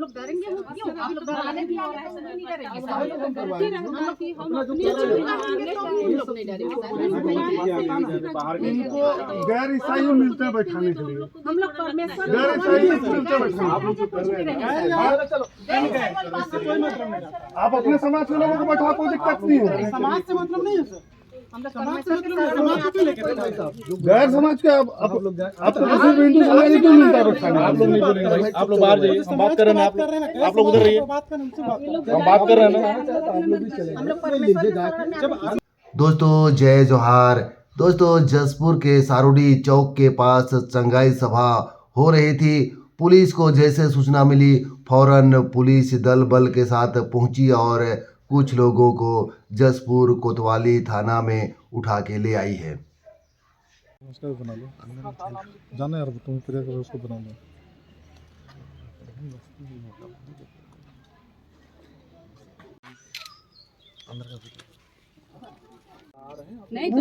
लोग डरेंगे क्यों? आप लोग डराने भी आ रहे हैं, नहीं डरेंगे सर। गैर ईसाई मिलते हैं बैठाने के लिए, हम लोग परमेश्वर गैर ईसाई मिलते हैं बैठाने। आप लोग कुछ भी नहीं है। आप अपने समाज के लोगों को बैठा, कोई दिक्कत नहीं है। समाज से मतलब नहीं है सर, हम लोग समाज से परमेश्वर मतलब समाज को क्यों लेके गैर समाज के आपको सिर्फ हिंदू समाज ही क्यों मिलता है बैठाने? आप लोग नहीं बोलेंगे भाई, आप लोग बाहर जाइए, हम बात कर रहे हैं। आप लोग उधर रहिए, बात कर, हमसे बात करो। हम बात कर रहे हैं ना। हम लोग परमेश्वर के शरण में दोस्तों जय जोहार। दोस्तों जसपुर के सारोडी चौक के पास चंगाई सभा हो रही थी। पुलिस को जैसे सूचना मिली फौरन पुलिस दल बल के साथ पहुंची और कुछ लोगों को जसपुर कोतवाली थाना में उठा के ले आई है। बना लो, जाना यार तुम उसको बना लो। नहीं तो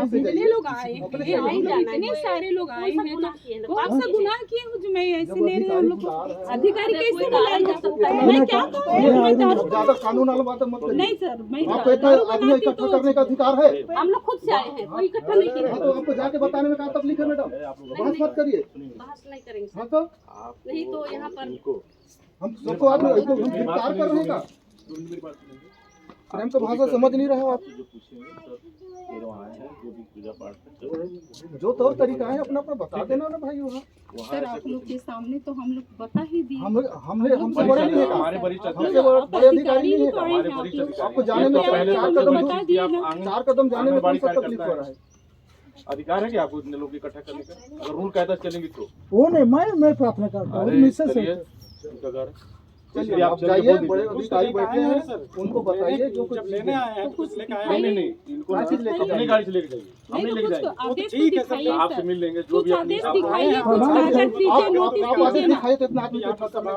कितने लोग आए हैं, इतने सारे लोग आए हैं, तो कौन सा गुनाह किए हो जो मैं ऐसे ले रहे हैं? हम लोग को अधिकारी कैसे बुलाया जा सकता है? मैं क्या कहूँ? मैं दारू ज्यादा कानून वाला बात मत करिए। नहीं सर, मैं आपको इतना आदमी इकट्ठा करने का अधिकार है। हम लोग खुद से आए हैं, कोई इकट्ठा नहीं किया। तो आपको जाके बताने में क्या तकलीफ है मैडम? बहस मत करिए। बहस नहीं करेंगे हाँ सर, तो नहीं तो यहाँ पर हम सबको आप गिरफ्तार कर रहे हैं का? प्रेम की भाषा समझ नहीं रहे हो आप। जो तौर तरीका है अपना अपना बता देना ना भाई। वहाँ सर आप लोग के सामने तो हम लोग बता ही दिए। हमसे बड़े नहीं है का? हमारे वरिष्ठ हमसे बड़े अधिकारी नहीं है का? हमारे वरिष्ठ आपको जाने में पहले चार कदम जाने में कौन सा तकलीफ हो रहा है? अधिकार है कि आपको इतने लोग इकट्ठा करने का? अगर रूल कायदा चलेंगे तो वो नहीं, मैं प्रार्थना करता हूँ मिसेस से। चलिए आप जाइए, बड़े अधिकारी बैठे हैं, उनको बताइए जो कुछ लेने आए हैं कुछ लेके आए नहीं नहीं, इनको अपनी गाड़ी से लेके जाइए, हम नहीं लेके जाएंगे। ठीक है सर, आपसे मिल लेंगे जो भी कुछ आदेश दिखाइए, कुछ कागज दीजिए, नोटिस आप आदेश दीजिए ना, दिखाइए तो इतना आदमी इकट्ठा करना।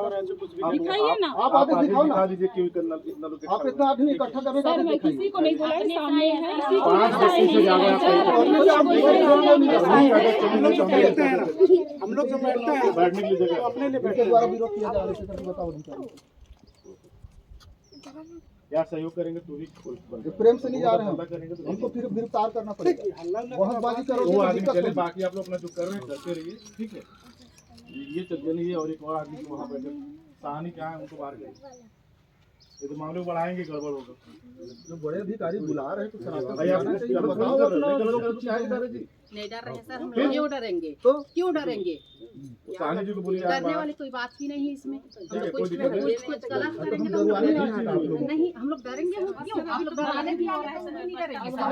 दिखाइए ना। आप आदेश दिखाओ ना। दिखा दीजिए क्यों इतना लोग आप इतना आदमी इकट्ठा करने का सर आदेश मैं दिखाइए। किसी को नहीं बुलाया, सामने है, किसी को पाँच बुलाया बच्चे से ज्यादा नहीं आप है। हम लोग जो बैठते हैं बैठने के लिए जगह अपने लिए इनके बैठते द्वारा विरोध किया जा रहा है, इसे करके बताओ अधिकारी। क्या सहयोग करेंगे तो भी ये प्रेम से नहीं जा रहे हैं करेंगे तो हमको फिर गिरफ्तार करना पड़ेगा। बहसबाजी करोगे वो तो आदमी दिक्कत चले, होगी। बाकी आप लोग अपना जो कर रहे हैं करते रहिए, ठीक है। ये चलते नहीं है और एक और आदमी को वहाँ बैठे सहानी क्या है उनको बाहर करिए, ये तो मामले को बढ़ाएंगे, गड़बड़ होगा। जो बड़े अधिकारी बुला रहे हैं तो भाई आप बताओ अपना नहीं डर रहे हैं सर। हम लोग क्यों डरेंगे? तो क्यों डरेंगे? सहानी जी को बोलिए डरने वाली कोई बात ही नहीं है इसमें। हम लोग कोई दिक्कत नहीं। कुछ गलत करेंगे तो डरवाने नहीं आए आप लोग। नहीं, हम लोग डरेंगे क्यों? आप लोग डराने भी आ रहे हैं, नहीं डरेंगे सर।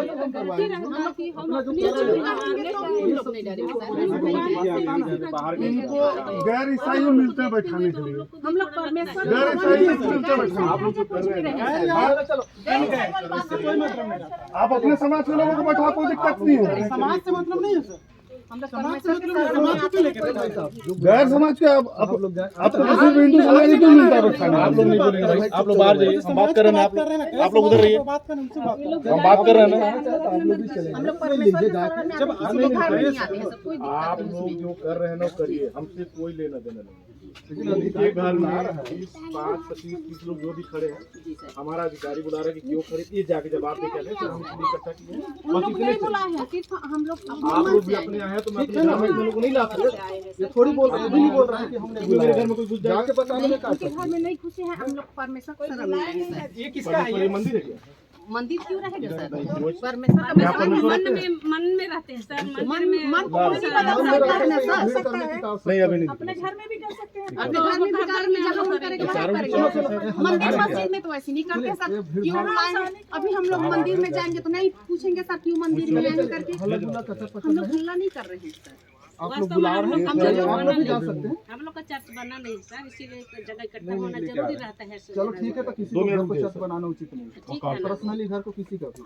हम लोग नहीं डरेंगे सर। बाहर गैर ईसाई मिलते हैं बैठाने के लिए, हम लोग परमेश्वर गैर ईसाई मिलते हैं बैठाने। आप लोग जो कर रहे हैं आप अपने समाज के लोगों को बैठा, कोई दिक्कत नहीं है। समाज से मतलब नहीं है सर, हम लोग समाज से परमेश्वर के मतलब समाज को क्यों लेके गैर समाज के आपको सिर्फ हिंदू समाज ही क्यों मिलता है बैठाने? आप लोग नहीं बोलेंगे भाई, आप लोग बाहर जाइए, हम बात कर रहे हैं। आप लोग उधर रहिए, बात कर, हमसे बात करो। हम बात कर रहे हैं ना। हम लोग परमेश्वर के शरण में किसी के घर में नहीं आते हैं सर। कोई आप दिक्कत लोग जो कर रहे हैं ना करिए, हमसे कोई लेना देना नहीं। इनके घर में 20, 5, 25, 30 लोग जो भी खड़े हैं, हमारा अधिकारी बुला रहा है कि क्यों खड़े, ये जाके जवाब दे कहते हैं सर हम इसलिए इकट्ठा किए हैं। उन लोग को नहीं बुलाए हैं, सिर्फ हम लोग आप लोग भी अपने आए हैं तो मैं अपने घर में लोगों को नहीं ला सकता। ये थोड़ी बोल रहे हैं, नहीं बोल रहे हैं कि हमने मेरे घर में कोई घुस जाए जाके बताने में क्या उनके घर में नहीं खुशी है। हम लोग परमेश्वर के शरण में आए हैं सर। ये किसका है? ये मंदिर है क्या? मंदिर क्यों रहेगा सर? परमेश्वर का मन में रहते हैं सर, मन को कोई नहीं बदल सकता है ना सर। नहीं अभी नहीं। अपने घर में भी कर सकते हैं। अपने घर में भी करेंगे, जहाँ हम करेंगे वहाँ करेंगे। मंदिर मस्जिद में तो ऐसे नहीं करते सर। क्यों बुलाए हैं? अभी हम लोग मंदिर में जाएंगे तो नहीं पूछेंगे सर क्यों मंदिर में आएंगे करके। हम लोग हल्ला नहीं कर रहे हैं सर। आप लोग बुला रहे हैं, आप लोग भी जा सकते हैं। हम लोग का चर्च बना नहीं सर, इसीलिए एक जगह इकट्ठा होना जरूरी रहता है। चलो ठीक है, तो किसी को घर को चर्च बनाना उचित नहीं है। ठीक है ना। पर्सनली घर को किसी का भी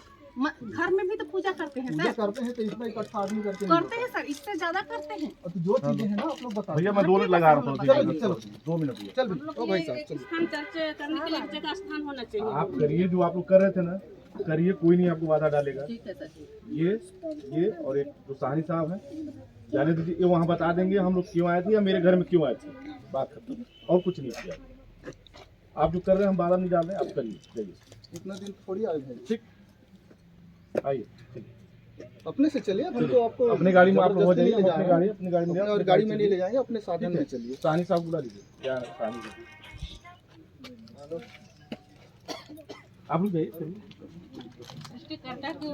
घर में भी तो पूजा करते हैं पूजा सर। करते हैं तो इसमें इकट्ठा आदमी करते हैं। करते हैं सर, इससे ज्यादा करते हैं। तो जो चीजें हैं ना आप लोग बता भैया मैं 2 मिनट लगा रहा हूँ, चलो 2 मिनट। चल हम लोग के लिए एक स्थान चर्च करने के लिए एक जगह स्थान होना चाहिए। आप करिए जो आप लोग कर रहे थे ना, करिए, कोई नहीं आपको बाधा डालेगा। ठीक है सर। ये और एक जो साहनी साहब हैं, जाने दीजिए, ये वहाँ बता देंगे हम लोग क्यों आए थे या मेरे घर में क्यों आए थे। बात खत्म, और कुछ नहीं किया। आप जो कर रहे हैं हम बाधा नहीं डाल रहे हैं, आप करिए, जाइए। इतना दिन थोड़ी आए हैं, ठीक, आइए, ठीक। अपने से चलिए, हमको आपको अपनी गाड़ी में आप हो जबरदस्ती जाइए, नहीं ले अपनी जाएंगे। गाड़ी अपनी गाड़ी में और गाड़ी में नहीं ले जाएंगे, अपने साधन में चलिए। सानी साहब बुला लीजिए, क्या सानी साहब आप लोग जाइए, चलिए। सृष्टिकर्ता को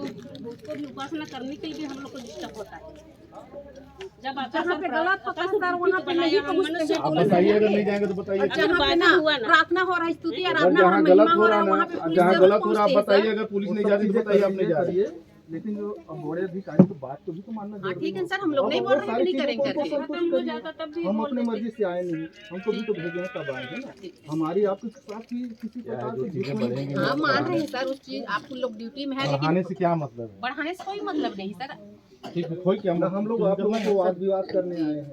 उसको भी उपासना करने के लिए हम लोग को डिस्टर्ब होता है। जब जहाँ पे गलत होता है सर वहाँ पे नहीं पहुँचते हैं। आप बताइए, अगर नहीं जाएंगे तो बताइए। जहाँ पे ना प्रार्थना हो रहा है, स्तुति अगर आराधना जहाँ महिमा गलत हो हो रहा रहा है, वहाँ पे है, पुलिस जहाँ जरूर गलत हो रहा है आप पहुँचते हैं, बताइए, सर। अगर पुलिस नहीं जा रही तो बताइए, आप नहीं जा रहे। लेकिन जो अब बड़े अधिकारी तो बात को भी तो मानना हाँ जरूरी ठीक है सर, हम लोग नहीं बोल रहे हैं कि नहीं करेंगे करके। खत्म हो जाता तब भी हम बोल अपने देते। मर्जी से आए नहीं, हमको भी तो भेजे हैं तब आए हैं ना। हमारी आपके साथ भी किसी प्रकार जो की चीजें दुश्मनी बढ़ेंगी हाँ मान रहे हैं सर, उस चीज आप लोग ड्यूटी में है, लेकिन बढ़ाने से क्या मतलब है? बढ़ाने से कोई मतलब नहीं सर। ठीक है, कोई क्या हम लोग आप लोगों को वाद विवाद करने आए हैं।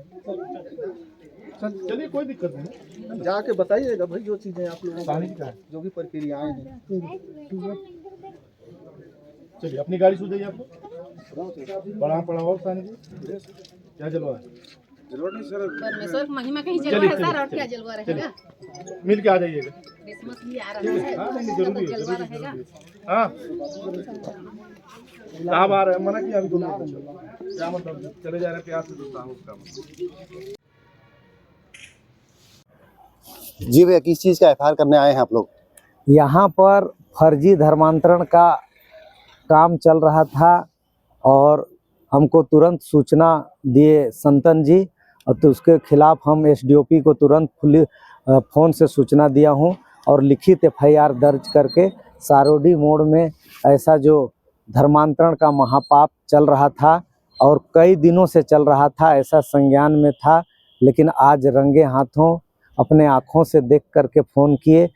चलिए, कोई दिक्कत नहीं। जाके बताइएगा भाई जो चीजें आप लोगों सानी को का है। जो भी प्रक्रियाएं हैं। चलिए, अपनी गाड़ी सो जाइए। आपको बड़ा पड़ा और सानी जी क्या जलवा है? परमेश्वर की महिमा कहीं जलवा है सर, और क्या जलवा रहेगा? मिल के आ जाइएगा। क्रिसमस भी आ रहा है, हाँ, नहीं, तो जरूरी है, जलवा जरूरी रहेगा। है। हाँ, साहब आ रहे हैं, मना किया अभी तुमने, क्या मतलब चले जा रहे हैं प्यार से, तो साहब उसका मतलब। जी भैया, किस चीज़ का एफआईआर करने आए हैं आप लोग? यहाँ पर फर्जी धर्मांतरण का काम चल रहा था और हमको तुरंत सूचना दिए संतन जी, और तो उसके खिलाफ हम एसडीओपी को तुरंत फ़ोन से सूचना दिया हूँ और लिखित एफआईआर दर्ज करके सारोडी मोड़ में ऐसा जो धर्मांतरण का महापाप चल रहा था और कई दिनों से चल रहा था, ऐसा संज्ञान में था, लेकिन आज रंगे हाथों अपने आँखों से देख करके फ़ोन किए,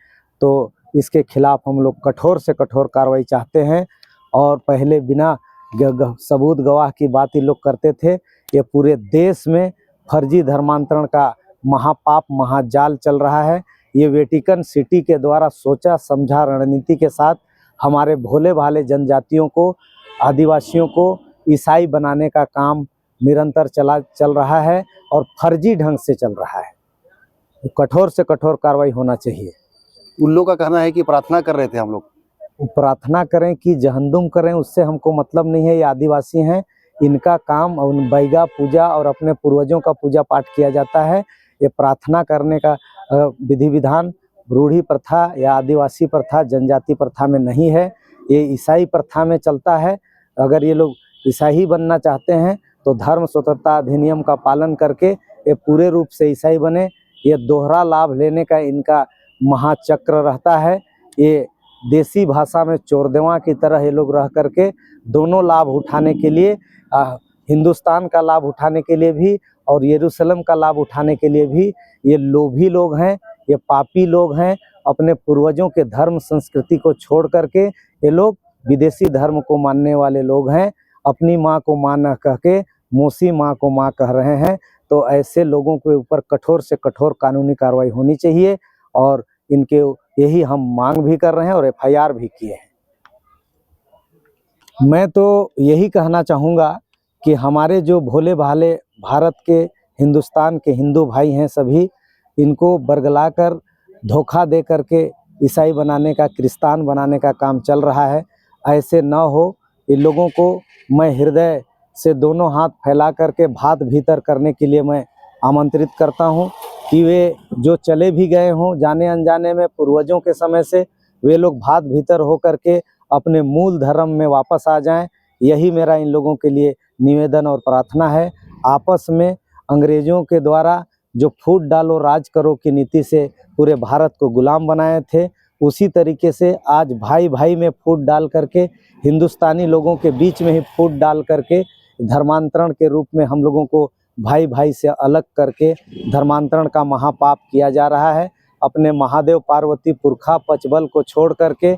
तो इसके खिलाफ हम लोग कठोर से कठोर कार्रवाई चाहते हैं। और पहले बिना सबूत गवाह की बात ये लोग करते थे। ये पूरे देश में फर्जी धर्मांतरण का महापाप महाजाल चल रहा है। ये वेटिकन सिटी के द्वारा सोचा समझा रणनीति के साथ हमारे भोले भाले जनजातियों को, आदिवासियों को ईसाई बनाने का काम निरंतर चल रहा है और फर्जी ढंग से चल रहा है। कठोर से कठोर कार्रवाई होना चाहिए। उन लोगों का कहना है कि प्रार्थना कर रहे थे हम लोग। प्रार्थना करें कि जहन्नुम करें, उससे हमको मतलब नहीं है। ये आदिवासी हैं, इनका काम बैगा पूजा और अपने पूर्वजों का पूजा पाठ किया जाता है। ये प्रार्थना करने का विधि विधान रूढ़ी प्रथा या आदिवासी प्रथा, जनजाति प्रथा में नहीं है। ये ईसाई प्रथा में चलता है। अगर ये लोग ईसाई बनना चाहते हैं तो धर्म स्वतंत्रता अधिनियम का पालन करके ये पूरे रूप से ईसाई बने। ये दोहरा लाभ लेने का इनका महाचक्र रहता है। ये देसी भाषा में चोरदेवा की तरह ये लोग रह करके दोनों लाभ उठाने के लिए, हिंदुस्तान का लाभ उठाने के लिए भी और यरूशलेम का लाभ उठाने के लिए भी ये लोभी लोग हैं, ये पापी लोग हैं। अपने पूर्वजों के धर्म संस्कृति को छोड़ करके ये लोग विदेशी धर्म को मानने वाले लोग हैं। अपनी माँ को माँ न कह के मौसी माँ को माँ कह रहे हैं। तो ऐसे लोगों के ऊपर कठोर से कठोर कानूनी कार्रवाई होनी चाहिए और इनके यही हम मांग भी कर रहे हैं और एफआईआर भी किए हैं। मैं तो यही कहना चाहूँगा कि हमारे जो भोले भाले भारत के, हिंदुस्तान के हिंदू भाई हैं सभी, इनको बरगलाकर धोखा दे करके ईसाई बनाने का, क्रिस्तान बनाने का काम चल रहा है। ऐसे न हो, इन लोगों को मैं हृदय से दोनों हाथ फैला करके भात भीतर करने के लिए मैं आमंत्रित करता हूं कि वे जो चले भी गए हों जाने अनजाने में पूर्वजों के समय से, वे लोग भात भीतर हो करके अपने मूल धर्म में वापस आ जाएं। यही मेरा इन लोगों के लिए निवेदन और प्रार्थना है। आपस में अंग्रेज़ों के द्वारा जो फूट डालो राज करो की नीति से पूरे भारत को गुलाम बनाए थे, उसी तरीके से आज भाई भाई में फूट डाल करके, हिंदुस्तानी लोगों के बीच में ही फूट डाल करके धर्मांतरण के रूप में हम लोगों को भाई भाई से अलग करके धर्मांतरण का महापाप किया जा रहा है। अपने महादेव पार्वती पुरखा पचबल को छोड़ करके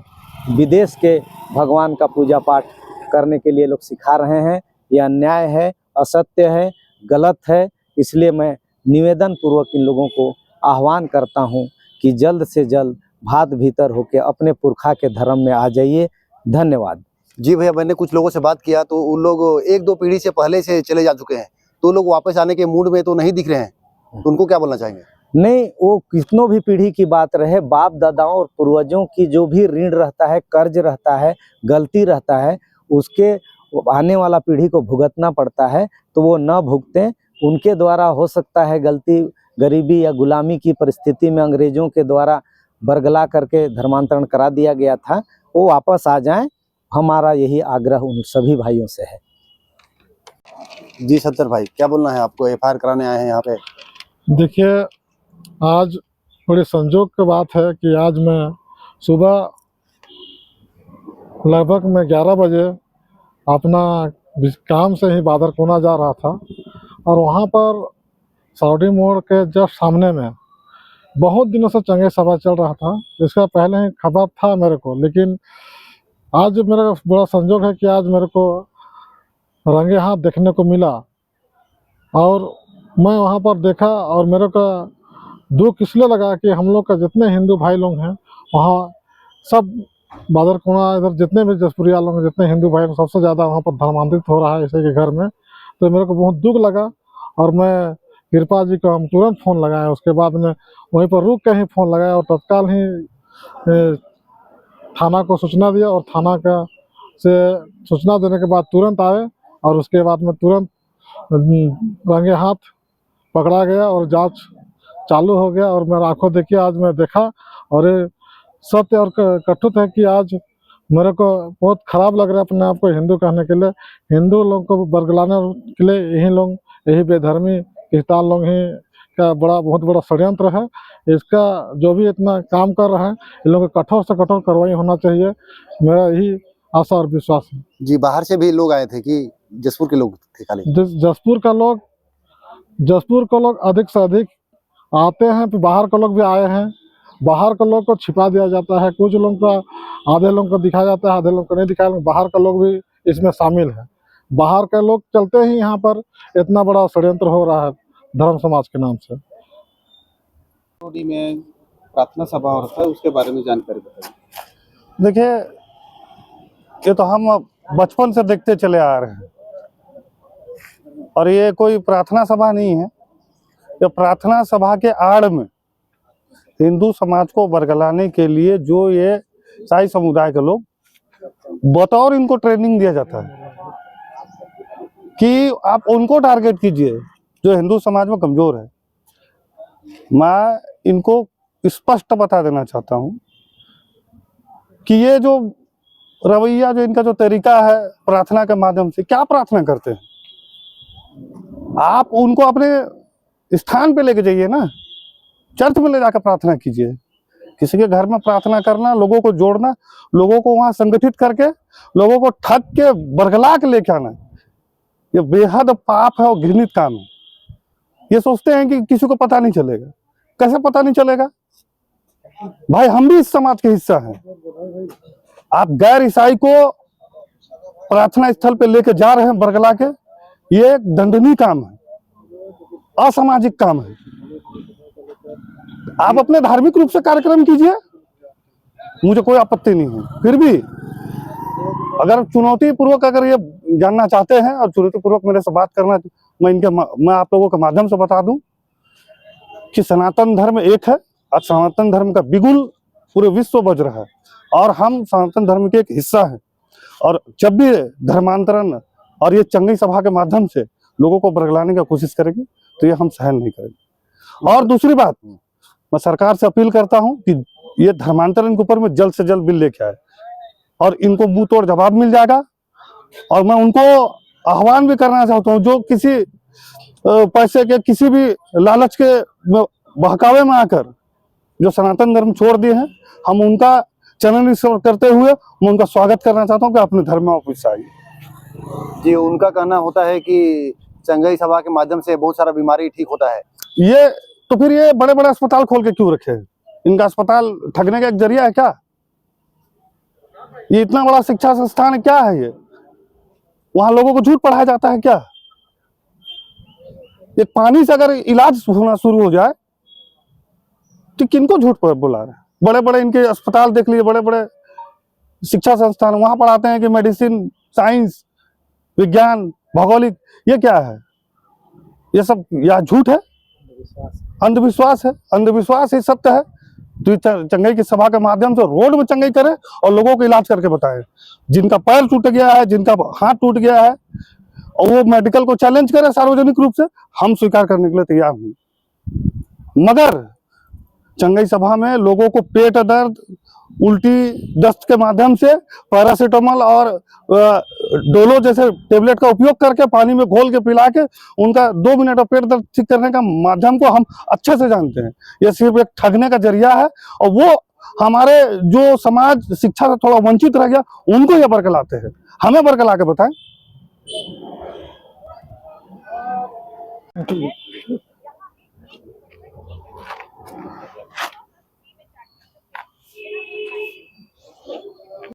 विदेश के भगवान का पूजा पाठ करने के लिए लोग सिखा रहे हैं। यह अन्याय है, असत्य है, गलत है। इसलिए मैं निवेदन पूर्वक इन लोगों को आह्वान करता हूं कि जल्द से जल्द भात भीतर होकर अपने पुरखा के धर्म में आ जाइए। धन्यवाद। जी भैया, मैंने कुछ लोगों से बात किया तो उन लोग 1-2 पीढ़ी से पहले से चले जा चुके हैं, तो लोग वापस आने के मूड में तो नहीं दिख रहे हैं, तो उनको क्या बोलना चाहेंगे? नहीं, वो कितनों भी पीढ़ी की बात रहे, बाप दादाओं और पूर्वजों की जो भी ऋण रहता है, कर्ज रहता है, गलती रहता है, उसके आने वाला पीढ़ी को भुगतना पड़ता है। तो वो न भुगतें, उनके द्वारा हो सकता है गलती, गरीबी या गुलामी की परिस्थिति में अंग्रेजों के द्वारा बरगला करके धर्मांतरण करा दिया गया था, वो वापस आ जाएं। हमारा यही आग्रह उन सभी भाइयों से है। जी सत्तर भाई, क्या बोलना है आपको? एफआईआर कराने आए हैं यहाँ पे। देखिए, आज बड़े संजोग की बात है कि आज मैं सुबह लगभग मैं 11 बजे अपना काम से ही बादरकोना जा रहा था और वहाँ पर साउडी मोड़ के जस्ट सामने में बहुत दिनों से चंगे सभा चल रहा था। इसका पहले ही खबर था मेरे को, लेकिन आज मेरा बड़ा संजोग है कि आज मेरे को रंगे हाथ देखने को मिला और मैं वहाँ पर देखा और मेरे को दुख इसलिए लगा कि हम लोग का जितने हिंदू भाई लोग हैं वहाँ सब बादरकोना इधर जितने भी जसपुरिया लोग हैं, जितने हिंदू भाई, सबसे ज़्यादा वहाँ पर धर्मांतरित हो रहा है इसी के घर में। तो मेरे को बहुत दुख लगा और मैं कृपा जी को हम तुरंत फ़ोन लगाया। उसके बाद में वहीं पर रुक के ही फ़ोन लगाया और तत्काल ही थाना को सूचना दिया और थाना का से सूचना देने के बाद तुरंत आए और उसके बाद में तुरंत रंगे हाथ पकड़ा गया और जांच चालू हो गया। और मेरा आंखों देखिए आज मैं देखा और ये सत्य और कटुत है कि आज मेरे को बहुत ख़राब लग रहा है अपने आप को हिंदू कहने के लिए। हिंदू लोग को बरगलाने के लिए यही लोग, यही बेधर्मी किसान लोग ही का बहुत बड़ा षड्यंत्र है। इसका जो भी इतना काम कर रहा है, इन लोगों को कठोर से कठोर कार्रवाई होना चाहिए, मेरा यही आशा और विश्वास है। जी, बाहर से भी लोग आए थे कि जसपुर के लोग थे खाली? जसपुर के लोग अधिक से अधिक आते हैं, फिर बाहर के लोग भी आए हैं। बाहर के लोग को छिपा दिया जाता है, कुछ लोगों का, आधे लोगों को दिखाया जाता है, आधे लोगों को नहीं दिखाया। बाहर के लोग भी इसमें शामिल हैं। बाहर के लोग चलते ही यहाँ पर इतना बड़ा षड्यंत्र हो रहा है धर्म समाज के नाम से। में प्रार्थना सभा हो रहा है, उसके बारे में जानकारी बताइए। देखिए, ये तो हम बचपन से देखते चले आ रहे हैं और ये कोई प्रार्थना सभा नहीं है। ये प्रार्थना सभा के आड़ में हिंदू समाज को बरगलाने के लिए जो ये ईसाई समुदाय के लोग बतौर इनको ट्रेनिंग दिया जाता है कि आप उनको टारगेट कीजिए जो हिंदू समाज में कमजोर है। मैं इनको स्पष्ट बता देना चाहता हूं कि ये जो रवैया, जो इनका जो तरीका है प्रार्थना के माध्यम से, क्या प्रार्थना करते हैं आप? उनको अपने स्थान पे लेके जाइए ना, चर्च में ले जाकर प्रार्थना कीजिए। किसी के घर में प्रार्थना करना, लोगों को जोड़ना, लोगों को वहां संगठित करके, लोगों को ठग के बरगला के लेके आना, ये बेहद पाप है और घृणित काम है। ये सोचते हैं कि किसी को पता नहीं चलेगा। कैसे पता नहीं चलेगा भाई? हम भी इस समाज के हिस्सा हैं। आप गैर ईसाई को प्रार्थना स्थल पे लेके जा रहे हैं बरगला के, ये एक दंडनीय काम है, असामाजिक काम है। आप अपने धार्मिक रूप से कार्यक्रम कीजिए, मुझे कोई आपत्ति नहीं है। फिर भी अगर चुनौती पूर्वक अगर ये जानना चाहते हैं और चुनौती पूर्वक मेरे से बात करना, मैं आप लोगों के माध्यम से बता दूं कि सनातन धर्म एक है और सनातन धर्म का बिगुल पूरे विश्व बज रहा है और हम सनातन धर्म के एक हिस्सा हैं। और जब भी धर्मांतरण और ये चंगई सभा के माध्यम से लोगों को बरगलाने की कोशिश करेंगे तो ये हम सहन नहीं करेंगे। और दूसरी बात, मैं सरकार से अपील करता हूं कि ये धर्मांतरण के ऊपर में जल्द से जल्द बिल लेके आए और इनको मुंह तोड़ जवाब मिल जाएगा। और मैं उनको आह्वान भी करना चाहता हूं, जो किसी पैसे के, किसी भी लालच के बहकावे में आकर जो सनातन धर्म छोड़ दिए हैं, हम उनका चरण स्मरण करते हुए मैं उनका स्वागत करना चाहता हूं कि अपने धर्म में वापस आइए। जी, उनका कहना होता है कि चंगई सभा के माध्यम से बहुत सारा बीमारी ठीक होता है। ये तो फिर ये बड़े बड़े अस्पताल खोल के क्यों रखे हैं? इनका अस्पताल ठगने का एक जरिया है क्या? ये इतना बड़ा शिक्षा संस्थान है क्या है? ये वहां लोगों को झूठ पढ़ाया जाता है क्या? ये पानी से अगर इलाज होना शुरू हो जाए तो किनको झूठ बोला रहे हैं? बड़े बड़े इनके अस्पताल देख लीजिए, बड़े बड़े शिक्षा संस्थान, वहां पढ़ाते हैं कि मेडिसिन, साइंस, विज्ञान, भौगोलिक। ये क्या है? ये सब या झूठ है। अंधविश्वास है, अंधविश्वास ही सत्य है। तो ये चंगई की सभा के माध्यम से रोड में चंगई करे और लोगों को इलाज करके बताए। जिनका पैर टूट गया है, जिनका हाथ टूट गया है, और वो मेडिकल को चैलेंज करे सार्वजनिक रूप से, हम स्वीकार करने के लिए तैयार हैं। मगर चंगई सभा में लोगों को पेट दर्द, उल्टी, दस्त के माध्यम से पैरासीटामोल और डोलो जैसे टेबलेट का उपयोग करके पानी में घोल के पिला के उनका 2 मिनट में पेट दर्द ठीक करने का माध्यम को हम अच्छे से जानते हैं। यह सिर्फ एक ठगने का जरिया है, और वो हमारे जो समाज शिक्षा से थोड़ा वंचित रह गया उनको ये बरगलाते हैं। हमें बरगला के बताएं।